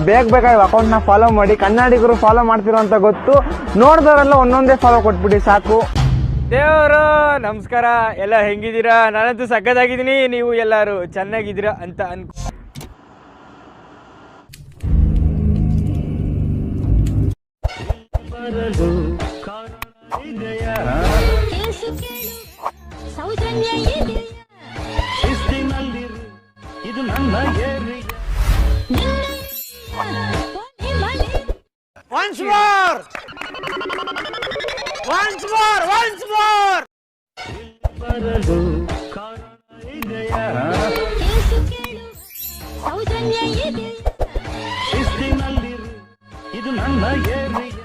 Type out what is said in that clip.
ಬೇಗ ಅಕೌಂಟ್ ನ ಫಾಲೋ ಮಾಡಿ. ಕನ್ನಡಿಗರು ಫಾಲೋ ಮಾಡ್ತಿರೋ ಅಂತ ಗೊತ್ತು, ನೋಡಿದವರೆಲ್ಲ ಒಂದೊಂದೇ ಫಾಲೋ ಕೊಟ್ಬಿಡಿ ಸಾಕು. ದೇವರು ನಮಸ್ಕಾರ, ಎಲ್ಲ ಹೆಂಗಿದ್ದೀರಾ? ನಾನಂತೂ ಸಕ್ಕತ್ತಾಗಿದ್ದೀನಿ, ನೀವು ಎಲ್ಲರೂ ಚೆನ್ನಾಗಿದ್ದೀರಾ ಅಂತ ಇದು ನನ್ನ Once more! Once more! Once more! ಬರಲು ಕಾರಣ ಇದೆಯಾ? ಶಿಸ್ತಿನಲ್ಲಿರು, ಇದು ನನ್ನ ಏರಿಯಾ.